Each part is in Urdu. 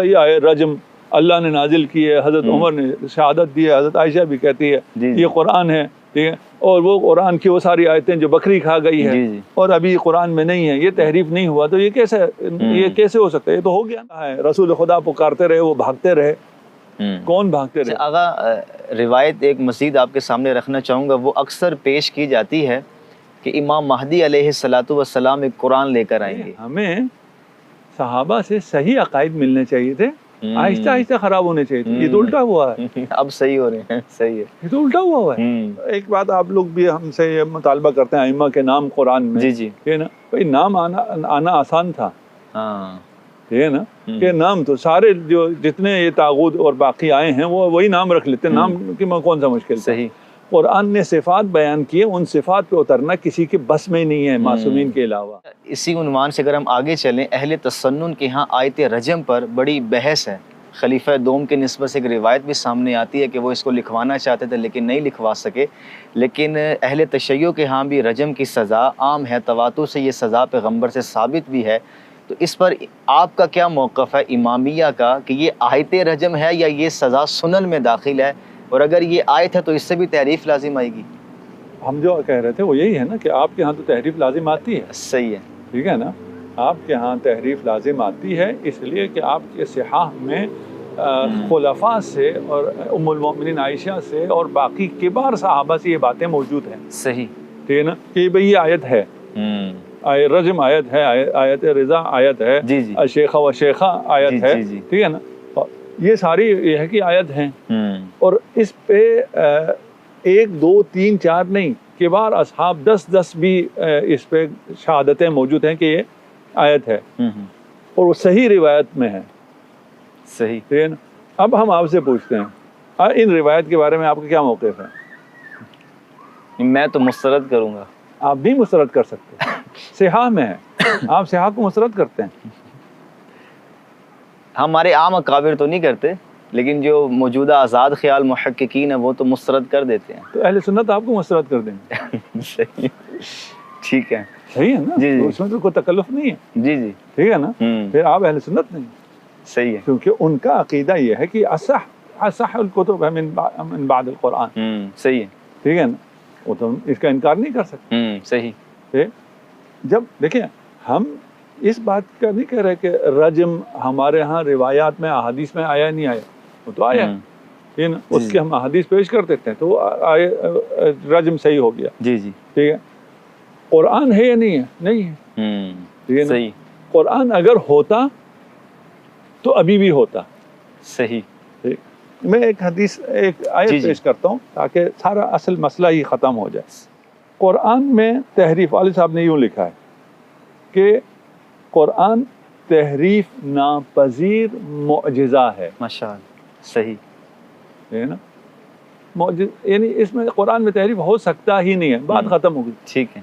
یہ آئے رجم اللہ نے نازل کی ہے، حضرت عمر نے شہادت دی ہے، حضرت عائشہ بھی کہتی ہے یہ قرآن ہے، ٹھیک ہے، اور وہ قرآن کی وہ ساری آیتیں جو بکری کھا گئی ہے اور ابھی قرآن میں نہیں ہے، یہ تحریف نہیں ہوا، تو یہ کیسے ہو سکتا ہے؟ یہ تو ہو گیا ہے، رسول خدا پکارتے رہے، وہ بھاگتے رہے، کون بھاگتے رہے؟ آغا روایت ایک مزید آپ کے سامنے رکھنا چاہوں گا، وہ اکثر پیش کی جاتی ہے کہ امام مہدی علیہ السلام ایک قرآن لے کر آئیں گے۔ ہمیں صحابہ سے صحیح عقائد ملنے چاہیے تھے، آہستہ آہستہ خراب ہونے چاہیے تھے، یہ تو الٹا ہوا ہے، اب صحیح ہو رہے ہیں، صحیح ہے، یہ تو الٹا ہوا ہے۔ ایک بات آپ لوگ بھی ہم سے یہ مطالبہ کرتے ہیں ائمہ کے نام قرآن میں، یہ نا بھائی نام آنا آسان تھا، یہ نا کہ نام تو سارے جو جتنے یہ طاغوت اور باقی آئے ہیں وہ وہی نام رکھ لیتے ہیں، نام کی کون سا مشکل تھا؟ صحیح۔ قرآن نے صفات بیان کیے، ان صفات پہ اترنا کسی کے بس میں ہی نہیں ہے معصومین کے علاوہ۔ اسی عنوان سے اگر ہم آگے چلیں، اہل تسنن کے ہاں آیت رجم پر بڑی بحث ہے، خلیفہ دوم کے نسبت سے ایک روایت بھی سامنے آتی ہے کہ وہ اس کو لکھوانا چاہتے تھے لیکن نہیں لکھوا سکے، لیکن اہل تشیع کے ہاں بھی رجم کی سزا عام ہے، تواتر سے یہ سزا پیغمبر سے ثابت بھی ہے، تو اس پر آپ کا کیا موقف ہے امامیہ کا کہ یہ آیت رجم ہے یا یہ سزا سنن میں داخل ہے، اور اگر یہ آیت ہے تو اس سے بھی تحریف لازم آئے گی؟ ہم جو کہہ رہے تھے وہ یہی ہے نا کہ آپ کے ہاں تو تحریف لازم آتی ہے، صحیح ہے، ٹھیک ہے نا، آپ کے ہاں تحریف لازم آتی ہے اس لیے کہ آپ کے صحاح میں خلفاء سے اور ام المؤمنین عائشہ سے اور باقی کبار صحابہ سے یہ باتیں موجود ہیں، صحیح، ٹھیک ہے نا، کہ بھئی یہ آیت ہے، رجم آیت ہے، آیت رضا آیت ہے، شیخہ و شیخہ آیت ہے، ٹھیک ہے نا، یہ ساری یہ ہے کہ آیت ہیں، اور اس پہ 1 2 3 4 نہیں، کبار اصحاب 10 بھی اس پہ شہادتیں موجود ہیں کہ یہ آیت ہے، اور وہ صحیح روایت میں ہے، صحیح، ٹھیک ہے نا۔ اب ہم آپ سے پوچھتے ہیں ان روایت کے بارے میں آپ کا کیا موقف ہے؟ میں تو مسترد کروں گا۔ آپ بھی مسترد کر سکتے ہیں، صحاح میں ہے، آپ صحاح کو مسترد کرتے ہیں؟ ہمارے عام اکابر تو نہیں کرتے، لیکن جو موجودہ آزاد خیال محققین ہیں وہ تو مسترد کر دیتے ہیں۔ تو اہل سنت آپ کو مسترد کر دیں گے؟ صحیح، ٹھیک ہے، صحیح ہے نا، تو اس میں تو کوئی تکلف نہیں ہے، جی جی، ٹھیک ہے نا، پھر آپ اہل سنت نہیں، صحیح ہے، کیونکہ ان کا عقیدہ یہ ہے کہ اصح الکتب ہے من بعد القرآن، صحیح ہے، ٹھیک ہے نا، وہ تو اس کا انکار نہیں کر سکتے، صحیح، جب دیکھیں ہم اس بات کا نہیں کہہ رہے کہ رجم ہمارے ہاں روایات میں احادیث میں آیا نہیں آیا، وہ تو آیا ہے نا، اس کے ہم احادیث پیش کر دیتے ہیں تو رجم صحیح ہو گیا، جی جی، ٹھیک ہے، قرآن ہے یا نہیں ہے؟ نہیں ہے، ٹھیک ہے نا، صحیح، قرآن اگر ہوتا تو ابھی بھی ہوتا، صحیح، ٹھیک، میں ایک حدیث ایک آیت پیش کرتا ہوں تاکہ سارا اصل مسئلہ ہی ختم ہو جائے۔ قرآن میں تحریف، والد صاحب نے یوں لکھا ہے کہ قرآن تحریف ناپذیر معجزہ ہے، ماشاءاللہ، صحیح، ہے نا، یعنی اس میں قرآن میں تحریف ہو سکتا ہی نہیں ہے، بات ختم ہو گئی، ٹھیک ہے،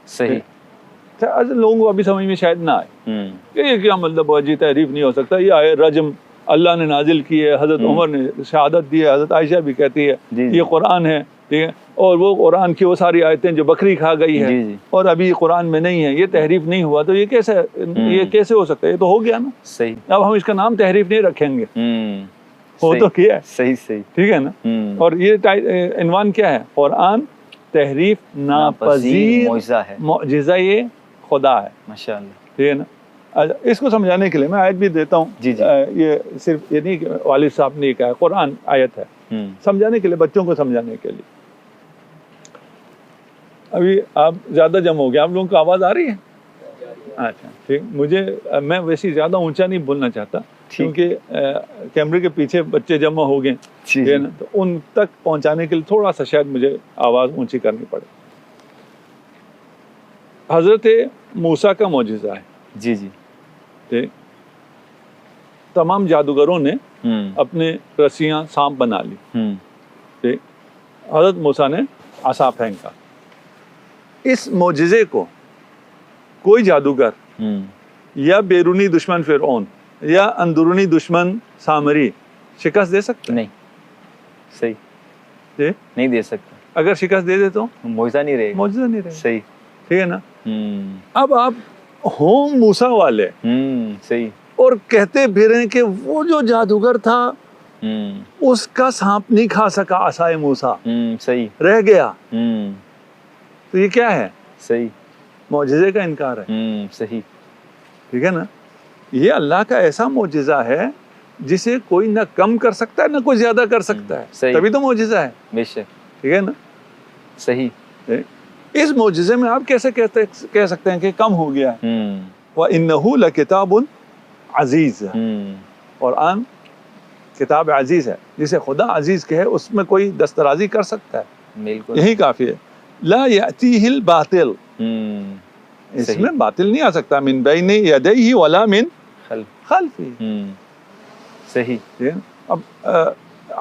صحیح، لوگوں کو ابھی سمجھ میں شاید نہ آئے کہ یہ کیا مطلب ہے، جی تحریف نہیں ہو سکتا، یہ آئے رجم اللہ نے نازل کی ہے، حضرت عمر نے شہادت دی ہے، حضرت عائشہ بھی کہتی ہے یہ قرآن ہے، ٹھیک ہے، اور وہ قرآن کی وہ ساری آیتیں جو بکری کھا گئی ہے اور ابھی قرآن میں نہیں ہے، یہ تحریف نہیں ہوا، تو یہ کیسے ہو سکتا ہے؟ یہ تو ہو گیا نا، صحیح، اب ہم اس کا نام تحریف نہیں رکھیں گے، وہ تو کیا ہے، صحیح صحیح، ٹھیک ہے نا، اور یہ عنوان کیا ہے؟ قرآن تحریف ناپذیر معجزہ یہ خدا ہے، ماشاءاللہ، ٹھیک ہے نا۔ اس کو سمجھانے کے لیے میں آیت بھی دیتا ہوں، یہ صرف یہ نہیں کہ والد صاحب نے کہا، قرآن آیت ہے، سمجھانے کے لیے، بچوں کو سمجھانے کے لیے۔ ابھی آپ زیادہ جمع ہو گیا، آپ لوگوں کو آواز آ رہی ہے؟ اچھا ٹھیک، میں ویسے زیادہ اونچا نہیں بولنا چاہتا کیونکہ کیمرے کے پیچھے بچے جمع ہو گئے، ٹھیک ہے نا، تو ان تک پہنچانے کے لیے تھوڑا سا شاید مجھے آواز اونچی کرنی پڑے۔ حضرت موسیٰ کا معجزہ ہے، جی جی، تمام جادوگروں نے اپنے رسیاں سانپ بنا لی، حضرت موسیٰ نے عصا پھینکا، اس معجزے کو کوئی جادوگر یا بیرونی دشمن فرعون یا اندرونی دشمن سامری شکست دے سکتا؟ نہیں، صحیح، نہیں دے سکتا، اگر شکست دے دے تو معجزہ نہیں رہے گا، معجزہ نہیں رہے گا، صحیح، ٹھیک ہے نا۔ اب آپ ہوں موسیٰ والے، صحیح، اور کہتے پھریں کہ وہ جو جادوگر تھا اس کا سانپ نہیں کھا سکا عصائے موسیٰ، صحیح رہ گیا. تو یہ کیا ہے؟ صحیح معجزے کا انکار ہے. صحیح. ٹھیک ہے نا. یہ اللہ کا ایسا معجزہ ہے جسے کوئی نہ کم کر سکتا ہے نہ کوئی زیادہ کر سکتا ہے، تبھی تو معجزہ ہے. بے شک. ٹھیک ہے نا. صحیح. اس معجزے میں آپ کیسے کہہ سکتے ہیں کہ کم ہو گیا ہے؟ وَإِنَّهُ لَكِتَابٌ عزیز. قرآن کتاب عزیز ہے، جسے خدا عزیز کہے اس میں کوئی دسترازی کر سکتا ہے؟ بالکل. یہی کافی ہے. لا يأتيه الباطل، اس میں باطل نہیں آ سکتا. من بین یدیہ ولا من خلفہ. صحیح. اب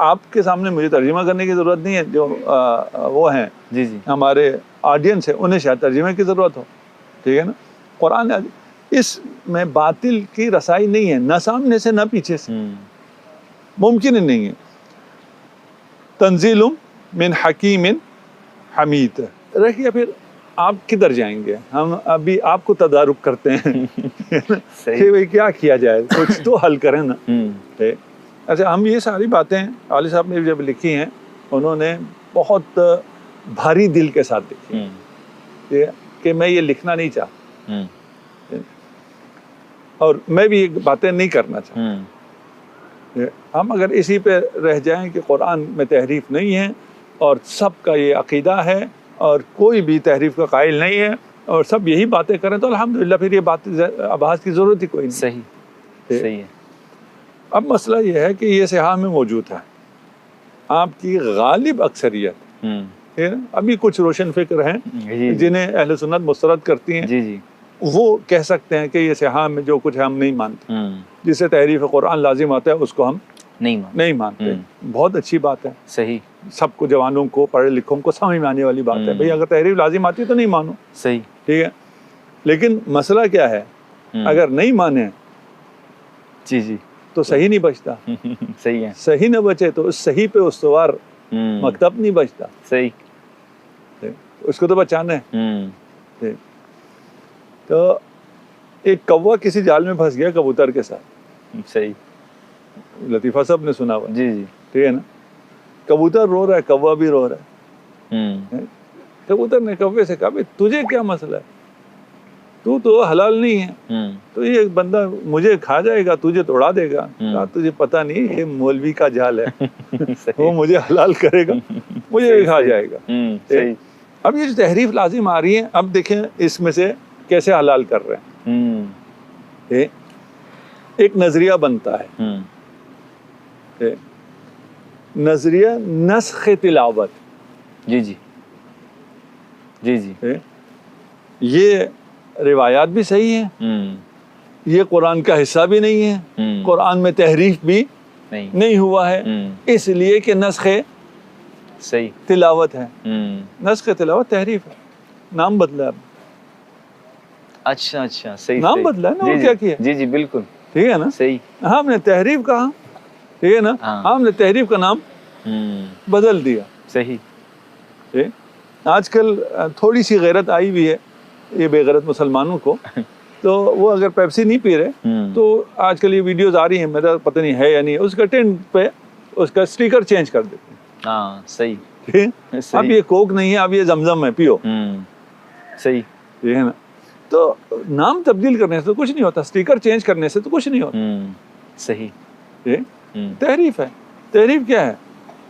آپ کے سامنے مجھے ترجمہ کرنے کی ضرورت نہیں ہے، جو وہ ہیں جی جی ہمارے آڈینس ہے انہیں شاید ترجمے کی ضرورت ہو. ٹھیک ہے نا. قرآن اس میں باطل کی رسائی نہیں ہے، نہ سامنے سے نہ پیچھے سے، ممکن ہی نہیں ہے. تنزیل من حکیم حمید. رکھیے پھر آپ کدھر جائیں گے؟ ہم ابھی آپ کو تدارک کرتے ہیں کہ بھئی کیا کیا جائے، کچھ تو حل کریں نا. اچھا، ہم یہ ساری باتیں عالی صاحب نے جب لکھی ہیں انہوں نے بہت بھاری دل کے ساتھ لکھی کہ میں یہ لکھنا نہیں چاہتا، اور میں بھی یہ باتیں نہیں کرنا چاہتا. ہم اگر اسی پہ رہ جائیں کہ قرآن میں تحریف نہیں ہے اور سب کا یہ عقیدہ ہے اور کوئی بھی تحریف کا قائل نہیں ہے اور سب یہی باتیں کریں تو الحمدللہ پھر یہ بات آباز کی ضرورت ہی کوئی نہیں. صحیح ہے. اب مسئلہ یہ ہے کہ یہ صحاح میں موجود ہے، آپ کی غالب اکثریت ابھی کچھ روشن فکر ہیں جنہیں اہل سنت مسترد کرتی ہیں، وہ کہہ سکتے ہیں کہ یہ صحاح میں جو کچھ ہے ہم نہیں مانتے، جسے تحریف قرآن لازم آتا ہے اس کو ہم نہیں مانتے. بہت اچھی بات ہے. صحیح. سب کو، جوانوں کو، پڑھے لکھوں کو سمجھ میں آنے والی بات ہے. بھئی اگر تحریف لازم آتی تو نہیں مانو. صحیح. ٹھیک ہے. لیکن مسئلہ کیا ہے، اگر نہیں مانے جی تو صحیح نہیں بچتا. صحیح ہے. صحیح نہ بچے تو اس صحیح پہ استوار مکتب نہیں بچتا. صحیح. اس کو تو بچانا ہے. تو ایک کوا کسی جال میں پھنس گیا کبوتر کے ساتھ. صحیح. لطیفہ صاحب نے سنا ہوا. جی. ٹھیک ہے نا. کبوتر رو رہا ہے، کوا بھی رو رہا ہے. کبوتر نے کوے سے کہا تجھے کیا مسئلہ ہے، تو حلال نہیں ہے، تو یہ بندہ مجھے کھا جائے گا، تجھے توڑا دے گا. کہا تجھے پتہ نہیں یہ مولوی کا جال ہے، وہ مجھے حلال کرے گا، مجھے بھی کھا جائے گا. اب یہ جو تحریف لازم آ رہی ہے، اب دیکھیں اس میں سے کیسے حلال کر رہے ہیں. ایک نظریہ بنتا ہے، نظریہ نسخ تلاوت. جی. یہ روایات بھی صحیح ہیں، یہ قرآن کا حصہ بھی نہیں ہے، قرآن میں تحریف بھی نہیں ہوا ہے، اس لیے کہ نسخ صحیح تلاوت ہے. نسخ تلاوت تحریف ہے، نام بدلا ہے. اچھا صحیح. نام بدلا ہے نا، اور کیا کیا. جی بالکل. ٹھیک ہے نا. صحیح. ہم نے تحریف کہا، ٹھیک ہے نا، ہم نے تحریف کا نام بدل دیا. صحیح. آج کل تھوڑی سی غیرت آئی بھی ہے یہ بے غیرت مسلمانوں کو، تو وہ اگر پیپسی نہیں پی رہے تو آج کل یہ ویڈیوز آ رہی ہیں، میرا پتہ نہیں ہے یا نہیں، اس کا ٹینٹ پہ اس کا سٹیکر چینج کر دیتے ہیں. صحیح. اب یہ کوک نہیں ہے، اب یہ زمزم ہے، پیو. صحیح. ٹھیک ہے نا. تو نام تبدیل کرنے سے تو کچھ نہیں ہوتا، سٹیکر چینج کرنے سے تو کچھ نہیں ہوتا. صحیح. تحریف ہے. تحریف کیا ہے؟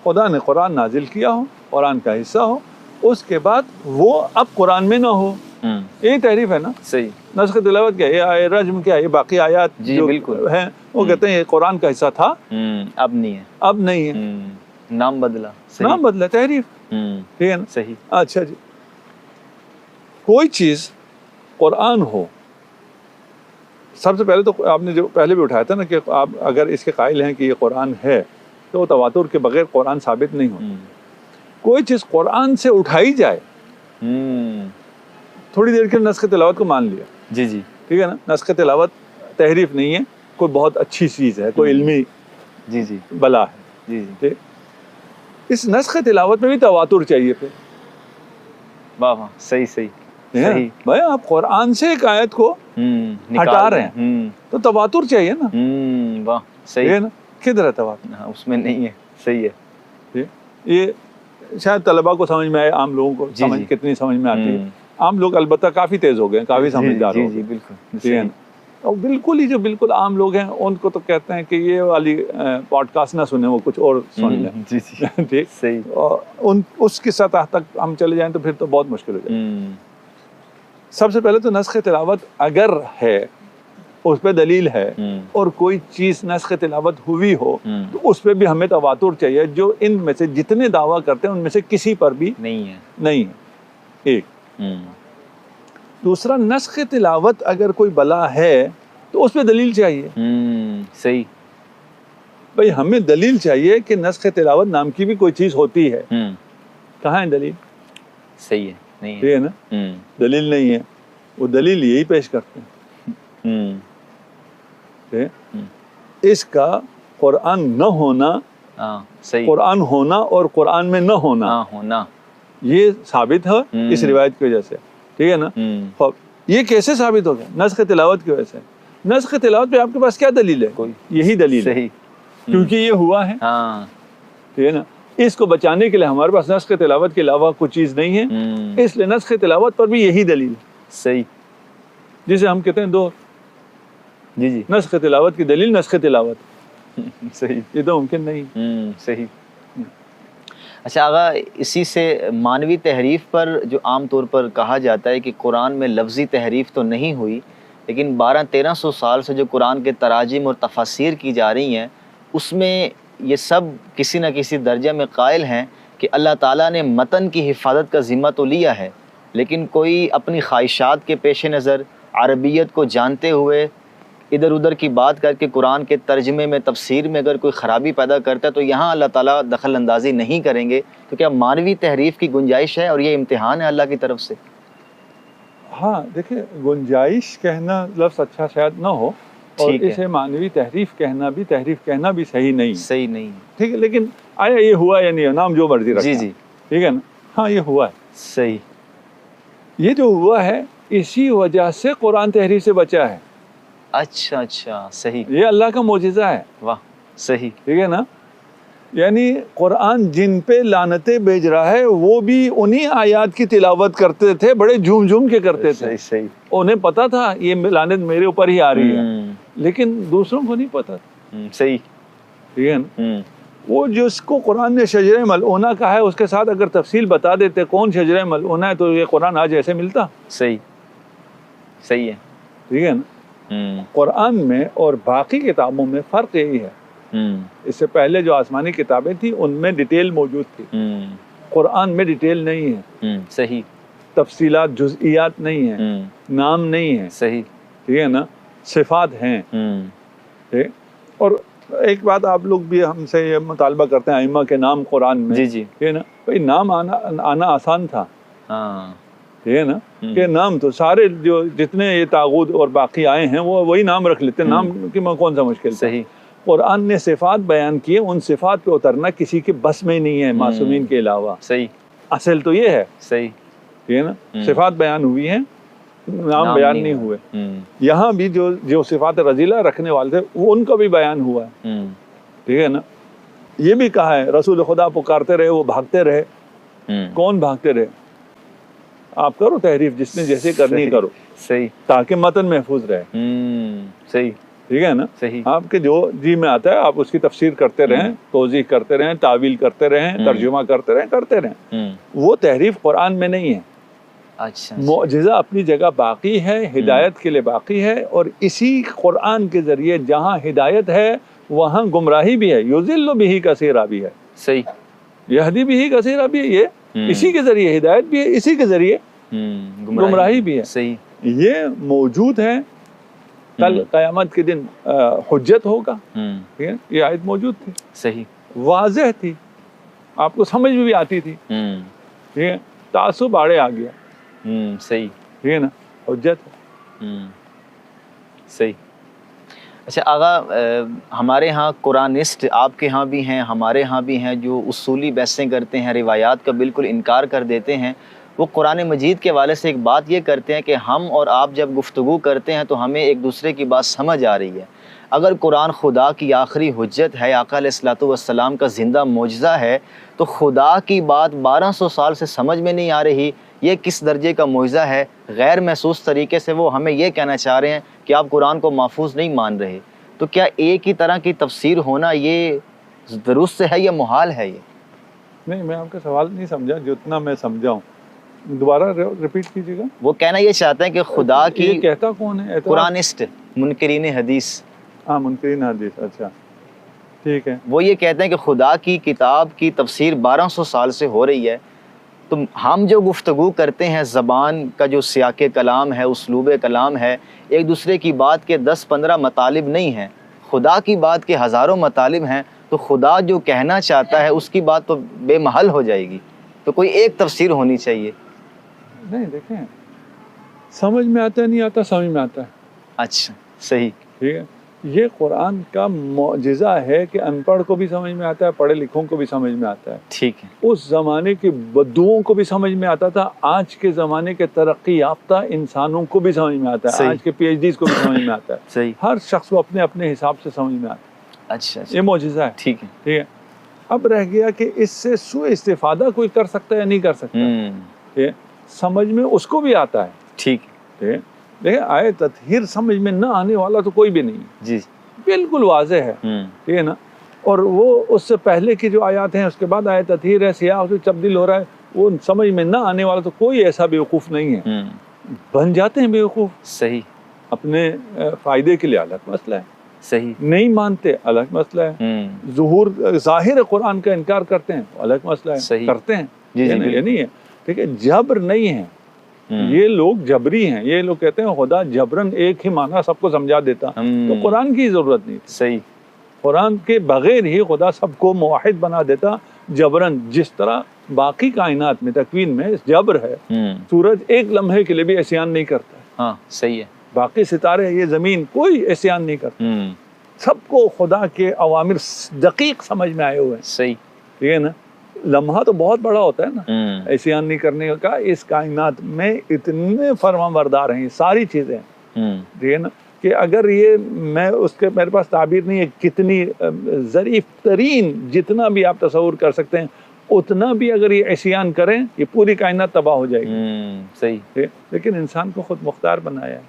خدا نے قرآن نازل کیا ہو، قرآن کا حصہ ہو، اس کے بعد وہ اب قرآن میں نہ ہو، یہی تحریف ہے نا. صحیح. نسخ تلاوت کیا ہے، یہ رجم کیا ہے، یہ باقی آیات جو ہیں وہ کہتے ہیں یہ قرآن کا حصہ تھا، اب نہیں ہے. نام بدلا. تحریف. ٹھیک ہے نا. صحیح. اچھا جی، کوئی چیز قرآن ہو، سب سے پہلے تو آپ نے جو پہلے بھی اٹھایا تھا نا کہ آپ اگر اس کے قائل ہیں کہ یہ قرآن ہے تو تواتر کے بغیر قرآن ثابت نہیں ہوتا. کوئی چیز قرآن سے اٹھائی جائے، تھوڑی دیر کے نسخ تلاوت کو مان لیا. جی. ٹھیک ہے نا. نسخ تلاوت تحریف نہیں ہے، کوئی بہت اچھی چیز ہے، کوئی علمی بلا ہے. جی. اس نسخ تلاوت میں بھی تواتر چاہیے پھر. واہ. صحیح. بھائی آپ قرآن سے ایک آیت کو ہٹا رہے ہیں تو تواتر چاہیے نا. واہ صحیح ہے نا, کدھر ہے تواتر؟ اس میں نہیں ہے. صحیح ہے. یہ شاید طلبا کو سمجھ میں آئے, عام لوگوں کو سمجھ کتنی سمجھ میں آتی ہے. عام لوگ البتہ کافی تیز ہو گئے, کافی سمجھدار ہو گئے. بالکل. اور بالکل ہی جو بالکل عام لوگ ہیں ان کو تو کہتے ہیں کہ یہ والی پوڈ کاسٹ نہ سنیں, وہ کچھ اور سن لیں. ٹھیک, صحیح. اور اس کی سطح تک ہم چلے جائیں تو پھر تو بہت مشکل ہو جائے. سب سے پہلے تو نسخ تلاوت اگر ہے اس پہ دلیل ہے, اور کوئی چیز نسخ تلاوت ہوئی ہو تو اس پہ بھی ہمیں تواتر چاہیے, جو ان میں سے جتنے دعویٰ کرتے ہیں ان میں سے کسی پر بھی نہیں ہے. ایک. دوسرا, نسخ تلاوت اگر کوئی بلا ہے تو اس پہ دلیل چاہیے. صحیح. بھئی ہمیں دلیل چاہیے کہ نسخ تلاوت نام کی بھی کوئی چیز ہوتی ہے. کہاں ہے دلیل؟ صحیح ہے, نہیں ہے نا, دلیل نہیں ہے. وہ دلیل یہی پیش کرتے ہیں. اس کا قرآن نہ ہونا, قرآن ہونا اور قرآن میں نہ ہونا یہ ثابت ہے اس روایت کی وجہ سے. ٹھیک ہے نا. یہ کیسے ثابت ہو گیا؟ نسخ تلاوت کی وجہ سے. نسخ تلاوت پہ آپ کے پاس کیا دلیل ہے؟ یہی دلیل ہے, کیونکہ یہ ہوا ہے. ٹھیک ہے نا. اس کو بچانے کے لیے ہمارے پاس نسخ تلاوت کے علاوہ کوئی چیز نہیں ہے, اس لیے نسخ تلاوت پر بھی یہی دلیل ہے. صحیح. جسے ہم کہتے ہیں دو, نسخ تلاوت کی دلیل نسخ تلاوت. صحیح. یہ تو ممکن نہیں. صحیح. اچھا آغا, اسی سے مانوی تحریف پر جو عام طور پر کہا جاتا ہے کہ قرآن میں لفظی تحریف تو نہیں ہوئی, لیکن 1200-1300 سال سے جو قرآن کے تراجم اور تفاسیر کی جا رہی ہیں اس میں یہ سب کسی نہ کسی درجہ میں قائل ہیں کہ اللہ تعالیٰ نے متن کی حفاظت کا ذمہ تو لیا ہے, لیکن کوئی اپنی خواہشات کے پیش نظر عربیت کو جانتے ہوئے ادھر ادھر کی بات کر کے قرآن کے ترجمے میں تفسیر میں اگر کوئی خرابی پیدا کرتا ہے تو یہاں اللہ تعالیٰ دخل اندازی نہیں کریں گے, تو کیا مانوی تحریف کی گنجائش ہے اور یہ امتحان ہے اللہ کی طرف سے؟ ہاں دیکھیں, گنجائش کہنا لفظ اچھا شاید نہ ہو, اور اسے مانوی تحریف کہنا بھی صحیح نہیں. ٹھیک ہے, لیکن آیا یہ ہوا یا نہیں, نام جو مرضی رکھیں. ٹھیک ہے نا. ہاں یہ ہوا ہے. صحیح. یہ جو ہوا ہے اسی وجہ سے قرآن تحریف سے بچا ہے. اچھا صحیح. یہ اللہ کا معجزہ ہے. واہ صحیح. ٹھیک ہے نا. یعنی قرآن جن پہ لعنتیں بھیج رہا ہے وہ بھی انہی آیات کی تلاوت کرتے تھے, بڑے جھوم کے کرتے تھے. صحیح. انہیں پتا تھا یہ لعنت میرے اوپر ہی آ رہی ہے, لیکن دوسروں کو نہیں پتا تھا. صحیح. ٹھیک ہے نا. وہ جس کو قرآن نے شجرہ ملعونہ کہا ہے اس کے ساتھ اگر تفصیل بتا دیتے کون شجرہ ملعونہ ہے تو یہ قرآن آج ایسے ملتا. صحیح ہے. ٹھیک ہے نا. قرآن میں اور باقی کتابوں میں فرق یہی ہے, اس سے پہلے جو آسمانی کتابیں تھیں ان میں ڈیٹیل موجود تھی, قرآن میں ڈیٹیل نہیں ہے. صحیح. تفصیلات جزئیات نہیں ہیں, نام نہیں ہے. صحیح. ٹھیک ہے نا. صفات ہیں. اور ایک بات آپ لوگ بھی ہم سے یہ مطالبہ کرتے ہیں ائمہ کے نام قرآن میں. ٹھیک ہے نا. بھائی نام آنا آسان تھا. ٹھیک ہے نا. کہ نام تو سارے جو جتنے یہ طاغوت اور باقی آئے ہیں وہ وہی نام رکھ لیتے ہیں, نام کی کون سا مشکل. صحیح. قرآن نے صفات بیان کیے, ان صفات پہ اترنا کسی کے بس میں نہیں ہے معصومین کے علاوہ. صحیح. اصل تو یہ ہے. صحیح. ٹھیک ہے نا. صفات بیان ہوئی ہیں, نام بیان نہیں ہوئے. یہاں بھی جو صفات رذیلہ رکھنے والے تھے وہ ان کا بھی بیان ہوا ہے. ٹھیک ہے نا. یہ بھی کہا ہے رسول خدا پکارتے رہے وہ بھاگتے رہے. کون بھاگتے رہے؟ آپ کرو تحریف, جس نے جیسے کرنی کرو. صحیح. تاکہ متن محفوظ رہے. صحیح. ٹھیک ہے نا. صحیح. آپ کے جو جی میں آتا ہے آپ اس کی تفسیر کرتے رہیں, توضیح کرتے رہیں, تعویل کرتے رہیں, ترجمہ کرتے رہیں. وہ تحریف قرآن میں نہیں ہے. اچھا. معجزہ اپنی جگہ باقی ہے, ہدایت کے لیے باقی ہے, اور اسی قرآن کے ذریعے جہاں ہدایت ہے وہاں گمراہی بھی ہے. یضل بہ کثیرا بھی ہے. صحیح. یہدی بہ کثیرا بھی ہے. یہ اسی کے ذریعے ہدایت بھی ہے, اسی کے ذریعے گمراہی بھی ہے. صحیح. یہ موجود ہے. کل قیامت کے دن حجت ہوگا. یہ آیت موجود تھی. صحیح. واضح تھی, آپ کو سمجھ بھی آتی تھی. ٹھیک ہے. تعصب آڑے آ گیا. صحیح. ٹھیک ہے نا. حجت. صحیح. اچھا آغا, ہمارے ہاں قرآنسٹ آپ کے ہاں بھی ہیں, ہمارے ہاں بھی ہیں جو اصولی بحثیں کرتے ہیں, روایات کا بالکل انکار کر دیتے ہیں, وہ قرآن مجید کے حوالے سے ایک بات یہ کرتے ہیں کہ ہم اور آپ جب گفتگو کرتے ہیں تو ہمیں ایک دوسرے کی بات سمجھ آ رہی ہے. اگر قرآن خدا کی آخری حجت ہے، آقا علیہ الصلوۃ والسلام کا زندہ معجزہ ہے، تو خدا کی بات 1200 سال سے سمجھ میں نہیں آ رہی، یہ کس درجے کا معجزہ ہے؟ غیر محسوس طریقے سے وہ ہمیں یہ کہنا چاہ رہے ہیں کہ آپ قرآن کو محفوظ نہیں مان رہے. تو کیا ایک ہی طرح کی تفسیر ہونا یہ درست ہے یا محال ہے؟ یہ نہیں، میں آپ کا سوال نہیں سمجھا، جتنا میں سمجھا ہوں دوبارہ ریپیٹ کیجیے گا. وہ کہنا یہ چاہتے ہیں کہ خدا کی، یہ کہتا کون ہے؟ قرآنسٹ، منکرین حدیث. ہاں، منکرین حدیث، اچھا ٹھیک ہے. وہ یہ کہتے ہیں کہ خدا کی کتاب کی تفسیر 1200 سال سے ہو رہی ہے، تو ہم جو گفتگو کرتے ہیں، زبان کا جو سیاق کلام ہے، اسلوب کلام ہے، ایک دوسرے کی بات کے 10-15 مطالب نہیں ہیں، خدا کی بات کے ہزاروں مطالب ہیں. تو خدا جو کہنا چاہتا ہے اس کی بات تو بے محل ہو جائے گی. تو کوئی ایک تفسیر ہونی چاہیے. نہیں، دیکھیں، سمجھ میں آتا ہے، نہیں آتا، سمجھ میں آتا ہے. اچھا، صحیح، ٹھیک ہے. یہ قرآن کا معجزہ ہے کہ ان پڑھ کو بھی سمجھ میں آتا ہے، پڑھے لکھوں کو بھی سمجھ میں آتا ہے. ٹھیک ہے. اس زمانے کے بدوؤں کو بھی سمجھ میں آتا تھا، آج کے زمانے کے ترقی یافتہ انسانوں کو بھی سمجھ میں آتا ہے، آج کے PhDs کو بھی سمجھ میں آتا ہے. صحیح. ہر شخص کو اپنے اپنے حساب سے سمجھ میں آتا ہے. اچھا، یہ معجزہ ہے. ٹھیک ہے. ٹھیک ہے. اب رہ گیا کہ اس سے سوء استفادہ کوئی کر سکتا ہے یا نہیں کر سکتا. ٹھیک ہے. سمجھ میں اس کو بھی آتا ہے. ٹھیک ہے. دیکھیں، آیت تطہیر سمجھ میں نہ آنے والا تو کوئی بھی نہیں. جی، بالکل واضح ہے. ٹھیک ہے نا. اور وہ اس سے پہلے کی جو آیات ہیں، اس کے بعد آیت تطہیر ہے، سیاق جو تبدیل ہو رہا ہے، وہ سمجھ میں نہ آنے والا تو کوئی ایسا بیوقوف نہیں ہے. بن جاتے ہیں بیوقوف. صحیح. اپنے فائدے کے لیے الگ مسئلہ ہے. صحیح. نہیں مانتے، الگ مسئلہ ہے. ظاہر قرآن کا انکار کرتے ہیں، الگ مسئلہ ہے. صحیح. کرتے ہیں. جی، یہ نہیں ہے. ٹھیک ہے. جبر نہیں ہے. یہ لوگ جبری ہیں. یہ لوگ کہتے ہیں خدا جبرن ایک ہی معنی سب کو سمجھا دیتا، تو قرآن کی ضرورت نہیں تھی. صحیح. قرآن کے بغیر ہی خدا سب کو موحد بنا دیتا جبرن. جس طرح باقی کائنات میں تکوین میں جبر ہے، سورج ایک لمحے کے لیے بھی عصیان نہیں کرتا. ہاں، صحیح ہے. باقی ستارے، یہ زمین، کوئی عصیان نہیں کرتا. سب کو خدا کے اوامر دقیق سمجھ میں آئے ہوئے ہیں. صحیح. ٹھیک ہے نا. لمحہ تو بہت بڑا ہوتا ہے نا، عصیان نہیں کرنے کا. اس کائنات میں اتنے فرما بردار ہیں، ساری چیزیں. ٹھیک ہے نا، کہ اگر یہ میں اس کے میرے پاس تعبیر نہیں ہے، کتنی ظریف ترین جتنا بھی آپ تصور کر سکتے ہیں اتنا بھی اگر یہ عصیان کریں، یہ پوری کائنات تباہ ہو جائے گی. صحیح. لیکن انسان کو خود مختار بنایا ہے،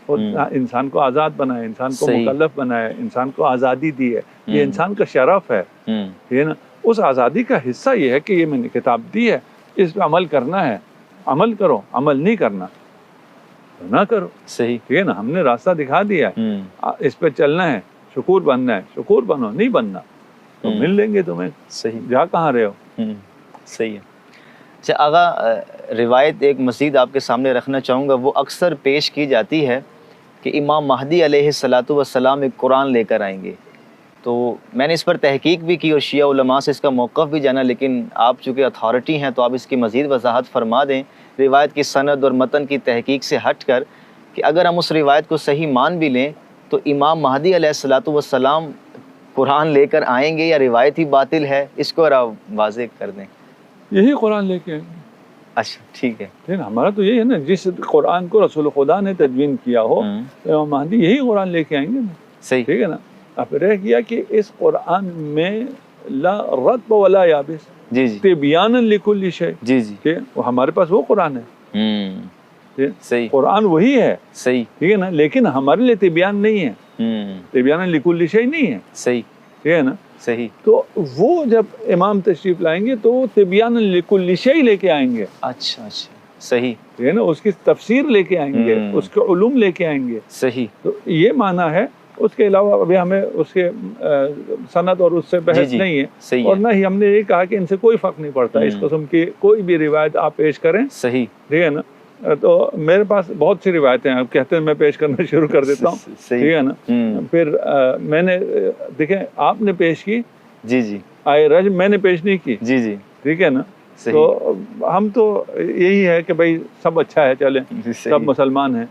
خود انسان کو آزاد بنایا، انسان کو مکلف بنایا، انسان کو آزادی دی ہے. یہ انسان کا شرف ہے. ٹھیک ہے نا. اس آزادی کا حصہ یہ ہے کہ یہ میں نے کتاب دی ہے، اس پہ عمل کرنا ہے. عمل کرو، عمل نہیں کرنا نہ کرو. صحیح. ٹھیک ہے نا. ہم نے راستہ دکھا دیا ہے، اس پہ چلنا ہے. شکور بننا ہے، شکور بنو. نہیں بننا تو مل لیں گے تمہیں. صحیح. جا کہاں رہے ہو. صحیح ہے. اچھا آغا، روایت ایک مزید آپ کے سامنے رکھنا چاہوں گا. وہ اکثر پیش کی جاتی ہے کہ امام مہدی علیہ الصلوۃ والسلام ایک قرآن لے کر آئیں گے. تو میں نے اس پر تحقیق بھی کی اور شیعہ علماء سے اس کا موقف بھی جانا، لیکن آپ چونکہ اتھارٹی ہیں تو آپ اس کی مزید وضاحت فرما دیں روایت کی سند اور متن کی تحقیق سے ہٹ کر، کہ اگر ہم اس روایت کو صحیح مان بھی لیں تو امام مہدی علیہ الصلوۃ والسلام قرآن لے کر آئیں گے یا روایت ہی باطل ہے؟ اس کو آپ واضح کر دیں. یہی قرآن لے کے آئیں گے. اچھا، ٹھیک ہے. ہمارا تو یہی ہے نا، جس قرآن کو رسول خدا نے تدوین کیا ہو، امام مہدی یہی قرآن لے کے آئیں گے نا. صحیح. ٹھیک ہے نا. اب رہ گیا کہ اس قرآن میں لا رطب ولا یابس، جی جی، تبیانا لکل شیء. جی جی، کہ وہ ہمارے پاس وہ قرآن ہے. صحیح. قرآن وہی ہے. صحیح. ٹھیک ہے نا. لیکن ہمارے لیے تبیان نہیں ہے، تبیانا لکل شیء نہیں ہے. صحیح. ٹھیک ہے نا. صحیح. تو وہ جب امام تشریف لائیں گے تو وہ تبیانا لکل شیء لے کے آئیں گے. اچھا اچھا، صحیح. ٹھیک ہے نا. اس کی تفسیر لے کے آئیں گے، اس کے علوم لے کے آئیں گے. صحیح. تو یہ معنی ہے. اس کے علاوہ ابھی ہمیں اس کے سند اور اس سے بحث نہیں ہے، اور نہ ہی ہم نے یہ کہا کہ ان سے کوئی فرق نہیں پڑتا. اس قسم کی کوئی بھی روایت آپ پیش کریں. صحیح. ٹھیک ہے نا. تو میرے پاس بہت سی روایتیں ہیں، آپ کہتے ہیں میں پیش کرنا شروع کر دیتا ہوں. ٹھیک ہے نا. پھر میں نے دیکھیں آپ نے پیش کی، جی جی، آئے رجم میں نے پیش نہیں کی. جی جی، ٹھیک ہے نا. تو ہم تو یہی ہے کہ بھائی سب اچھا ہے، چلیں سب مسلمان ہیں.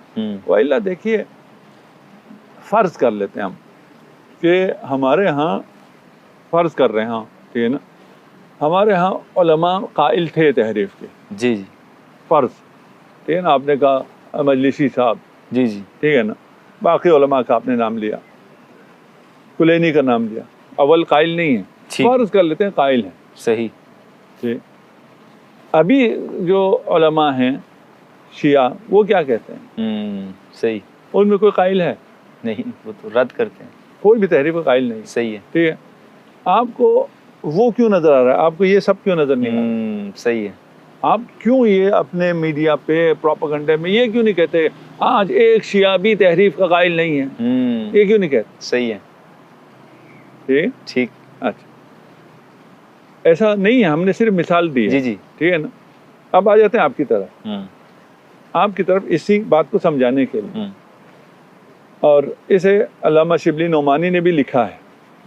وَإِلَّا دیکھیے فرض کر لیتے ہیں ہم کہ ہمارے ہاں، فرض کر رہے ہیں، ٹھیک ہے نا، ہمارے ہاں علماء قائل تھے تحریف کے. جی جی، فرض، ٹھیک ہے نا، آپ نے کہا مجلسی صاحب، جی جی ٹھیک ہے نا، باقی علماء کا آپ نے نام لیا، کلینی کا نام لیا، اول قائل نہیں ہے، فرض کر لیتے ہیں قائل ہیں، صحیح. ٹھیک. ابھی جو علماء ہیں شیعہ وہ کیا کہتے ہیں؟ صحیح. ان میں کوئی قائل ہے نہیں، وہ تو رد کرتے ہیں، کوئی بھی تحریف کا قائل نہیں. صحیح ہے. ٹھیک ہے. آپ کو وہ کیوں نظر آ رہا ہے؟ آپ کو یہ سب کیوں نظر نہیں آ رہا؟ صحیح ہے. آپ کیوں یہ اپنے میڈیا پہ پروپیگنڈے میں یہ کیوں نہیں کہتے آج ایک شیعہ بھی تحریف کا قائل نہیں ہے؟ یہ کیوں نہیں کہتے؟ صحیح ہے. ٹھیک ٹھیک. اچھا، ایسا نہیں ہے، ہم نے صرف مثال دی ہے. جی جی. ٹھیک ہے نا. اب آ جاتے ہیں آپ کی طرف، آپ کی طرف اسی بات کو سمجھانے کے لیے، اور اسے علامہ شبلی نعمانی نے بھی لکھا ہے،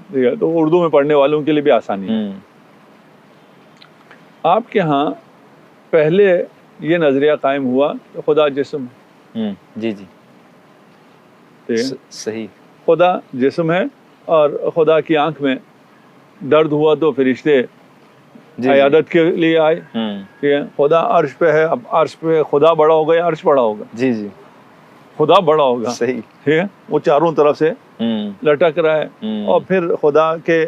ٹھیک ہے، تو اردو میں پڑھنے والوں کے لیے بھی آسانی ہے. آپ کے ہاں پہلے یہ نظریہ قائم ہوا کہ خدا جسم ہے. جی جی. صحیح. خدا جسم ہے اور خدا کی آنکھ میں درد ہوا تو فرشتے عیادت کے لیے آئے. ٹھیک ہے. خدا عرش پہ ہے، اب عرش پہ خدا بڑا ہوگا یا عرش بڑا ہوگا؟ جی جی. خدا بڑا ہوگا. صحیح. ٹھیک ہے. وہ چاروں طرف سے لٹک رہا ہے، اور پھر خدا کے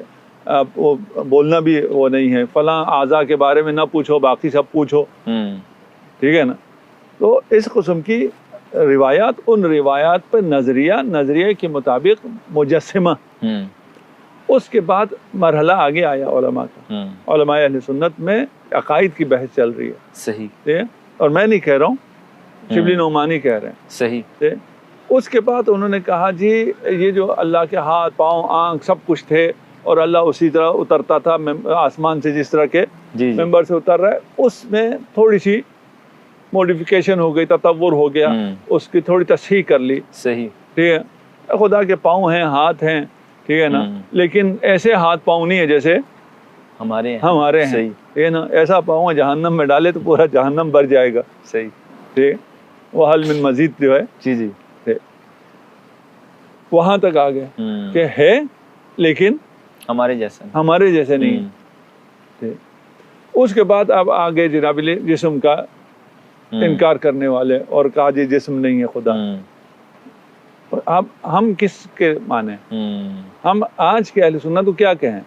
وہ بولنا بھی وہ نہیں ہے، فلاں اعضاء کے بارے میں نہ پوچھو، باقی سب پوچھو. ٹھیک ہے نا. تو اس قسم کی روایات، ان روایات پر نظریے کے مطابق مجسمہ. اس کے بعد مرحلہ آگے آیا علماء کا، علماء اہل سنت میں عقائد کی بحث چل رہی ہے. صحیح. ٹھیک ہے. اور میں نہیں کہہ رہا ہوں، شبلی نعمانی کہہ رہے ہیں. صحیح. ٹھیک ہے. اس کے بعد انہوں نے کہا جی یہ جو اللہ کے ہاتھ پاؤں آنکھ سب کچھ تھے، اور اللہ اسی طرح اترتا تھا آسمان سے جس طرح کے ممبر سے اتر رہا ہے، اس میں تھوڑی سی موڈیفیکیشن ہو گئی، تطور ہو گیا، اس کی تھوڑی تصحیح کر لی. صحیح. ٹھیک ہے. خدا کے پاؤں ہیں، ہاتھ ہیں، ٹھیک ہے نا، لیکن ایسے ہاتھ پاؤں نہیں ہے جیسے ہمارے ہیں. صحیح. ٹھیک ہے نا. ایسا پاؤں ہے جہنم میں ڈالے تو پورا جہنم بھر جائے گا. صحیح. ٹھیک. وہ حل من مزید جو ہے، جی جی، وہاں تک آ گئے کہ ہے لیکن ہمارے جیسے نہیں. اس کے بعد اب آگے جناب جسم کا انکار کرنے والے، اور کہا جی جسم نہیں ہے خدا. اب ہم کس کے مانے؟ ہم آج کے اہل سنت کو کیا کہیں؟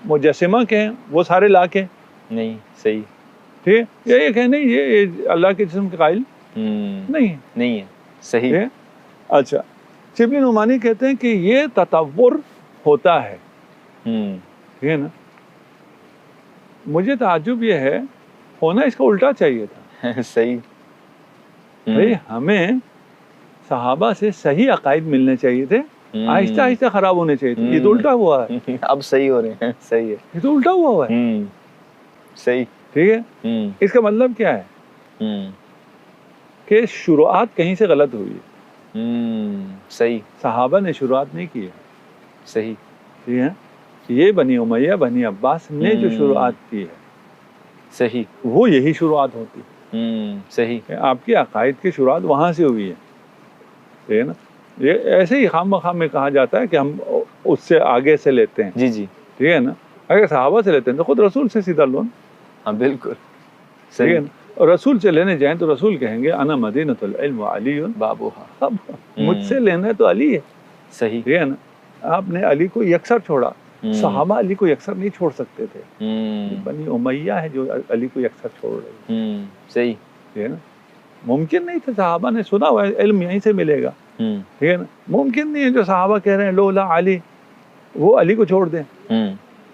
مجسمہ کہیں؟ وہ سارے لا کے نہیں. صحیح. ٹھیک. یہ کہیں نہیں، یہ اللہ کے جسم کے قائل نہیں ہے. صحیح. اچھا. شبلی نعمانی کہتے ہیں کہ یہ تطور ہوتا ہے. ٹھیک ہے نا. مجھے تعجب یہ ہے، ہونا اس کا الٹا چاہیے تھا. صحیح. بھئی ہمیں صحابہ سے صحیح عقائد ملنے چاہیے تھے، آہستہ آہستہ خراب ہونے چاہیے تھے. یہ تو الٹا ہوا ہے. اب صحیح ہو رہے ہیں. صحیح ہے. یہ تو الٹا ہوا ہے. صحیح. ٹھیک ہے. اس کا مطلب کیا ہے؟ کہ شروعات کہیں سے غلط ہوئی ہے. صحیح. صحابہ نے شروعات نہیں کی ہے. صحیح. ٹھیک ہے. یہ بنی امیہ بنی عباس نے جو شروعات کی ہے، صحیح، وہ یہی شروعات ہوتی ہے. صحیح. آپ کی عقائد کی شروعات وہاں سے ہوئی ہے. ٹھیک ہے نا. یہ ایسے ہی خام مخام میں کہا جاتا ہے کہ ہم اس سے آگے سے لیتے ہیں. جی جی. ٹھیک ہے نا. اگر صحابہ سے لیتے ہیں تو خود رسول سے سیدھا لون. ہاں بالکل. ٹھیک ہے نا. اور رسول سے لینے جائیں تو رسول کہیں گے انا مدینۃ العلم وعلی بابوہا. اب مجھ سے لینا ہے تو علی ہے. صحیح. ٹھیک ہے نا. آپ نے علی کو یکسر چھوڑا، صحابہ علی کو یکسر نہیں چھوڑ سکتے تھے. بنی امیہ ہے جو علی کو یکسر چھوڑ رہی. صحیح. ٹھیک ہے نا. ممکن نہیں تھا، صحابہ نے سنا ہوا ہے علم یہیں سے ملے گا. ٹھیک ہے نا. ممکن نہیں ہے جو صحابہ کہہ رہے ہیں لولا علی، وہ علی کو چھوڑ دیں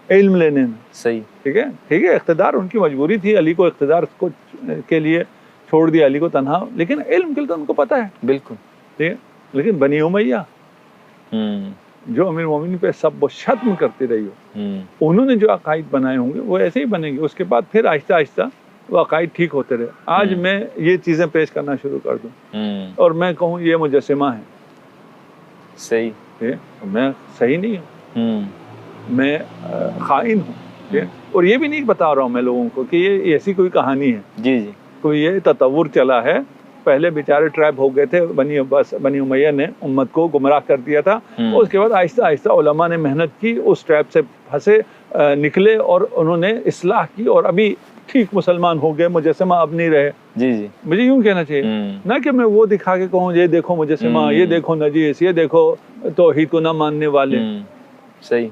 علم لینے میں. صحیح. ٹھیک ہے. ٹھیک ہے. اقتدار ان کی مجبوری تھی، علی کو اقتدار کو کے لیے چھوڑ دیا علی کو تنہا، لیکن علم کے لیے تو ان کو پتہ ہے. بالکل. ٹھیک ہے. لیکن بنی امیہ جو امیر مومنین پہ سب و شتم کرتی رہی ہو، انہوں نے جو عقائد بنائے ہوں گے وہ ایسے ہی بنیں گے. اس کے بعد پھر آہستہ آہستہ وہ عقائد ٹھیک ہوتے رہے. آج میں یہ چیزیں پیش کرنا شروع کر دوں اور میں کہوں یہ مجسمہ ہے. صحیح. میں صحیح نہیں ہوں، میں خائن ہوں. اور یہ بھی نہیں بتا رہا ہوں میں لوگوں کو کہ یہ ایسی کوئی کہانی ہے. جی جی. کوئی یہ تصور چلا ہے. پہلے بیچارے ٹریپ ہو گئے تھے، بنی امیہ نے امت کو گمراہ کر دیا تھا. اس کے بعد آہستہ آہستہ علماء نے محنت کی، اس ٹریپ سے پھنسے نکلے اور انہوں نے اصلاح کی، اور ابھی ٹھیک مسلمان ہو گئے, مجسمہ اب نہیں رہے. جی جی مجھے یوں کہنا چاہیے, نہ کہ میں وہ دکھا کے کہوں یہ دیکھو مجسمہ, یہ دیکھو نجیس, یہ دیکھو توحید کو نہ ماننے والے. صحیح.